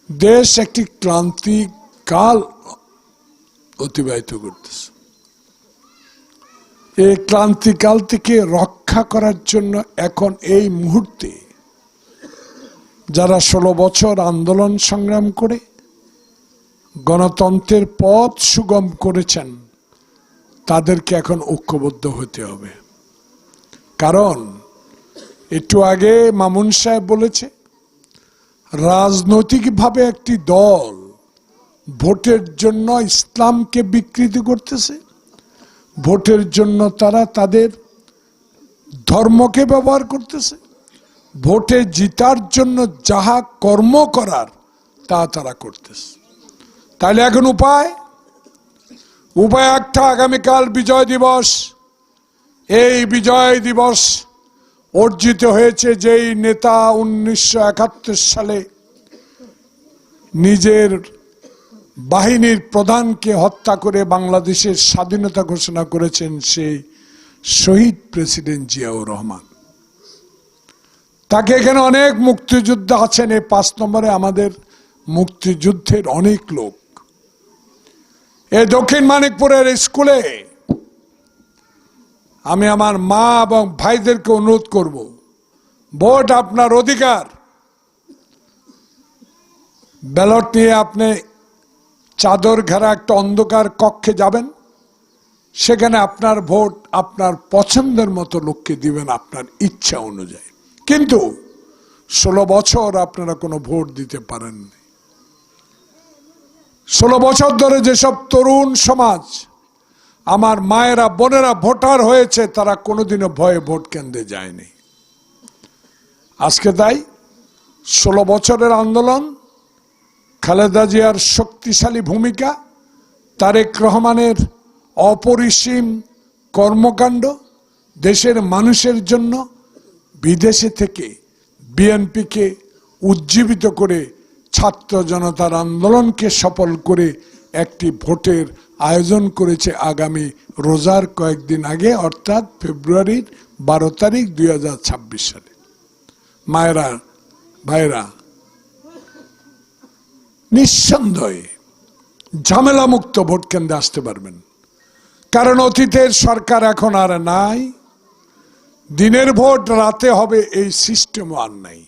দেশ একটি ক্রান্তিকাল অতিবাহিত করতেছে। এই ক্রান্তিকাল থেকে রক্ষা করার জন্য এখন এই মুহূর্তে যারা 16 বছর আন্দোলন সংগ্রাম করে গণতন্ত্রের পথ সুগম করেছেন, তাদেরকে এখন ঐক্যবদ্ধ হতে হবে। কারণ একটু আগে মামুন সাহেব বলেছে, রাজনৈতিকভাবে একটি দল ভোটের জন্য ইসলামকে বিকৃতি করতেছে, ভোটের জন্য তারা তাদের ধর্মকে ব্যবহার করতেছে, ভোটে জিতার জন্য যাহা কর্ম করার তা তারা করতেছে। তাহলে এখন উপায় একটা, আগামীকাল বিজয় দিবস। এই বিজয় দিবস অর্জিত হয়েছে যেই নেতা 1971 সালে নিজের বাহিনীর প্রধানকে হত্যা করে বাংলাদেশের স্বাধীনতা ঘোষণা করেছেন, সেই শহীদ প্রেসিডেন্ট জিয়াউর রহমান। তাকে এখানে অনেক মুক্তিযোদ্ধা আছেন। এই 5 নম্বরে আমাদের মুক্তিযুদ্ধের অনেক লোক। এই দক্ষিণ মানিকপুরের স্কুলে আমি আমার মা এবং ভাইদেরকে অনুরোধ করব, ভোট আপনার অধিকার। ব্যালট নিয়ে আপনি চাদর ঘেরা একটা অন্ধকার কক্ষে যাবেন, সেখানে আপনার ভোট আপনার পছন্দের মতো লোককে দিবেন আপনার ইচ্ছা অনুযায়ী। কিন্তু 16 বছর আপনারা কোনো ভোট দিতে পারেননি। 16 বছর ধরে যেসব তরুণ সমাজ, আমার মায়েরা বোনেরা ভোটার হয়েছে, তারা কোনোদিনও ভয়ে ভোট কেন্দ্রে যায়নি। আজকে তাই 16 বছরের আন্দোলন, খালেদা জিয়ার শক্তিশালী ভূমিকা, তারেক রহমানের অপরিসীম কর্মকাণ্ড, দেশের মানুষের জন্য বিদেশে থেকে বিএনপিকে উজ্জীবিত করে ছাত্র জনতার আন্দোলনকে সফল করে একটি ভোটের আয়োজন করেছে আগামী রোজার কয়েকদিন আগে, অর্থাৎ ফেব্রুয়ারির 12 তারিখ 2026 সালে। মায়েরা ভাইরা, নিঃসন্দেহে ঝামেলা মুক্ত ভোট কেন্দ্রে আসতে পারবেন। কারণ অতীতের সরকার এখন আর নাই, দিনের ভোট রাতে হবে এই সিস্টেমও আর নাই।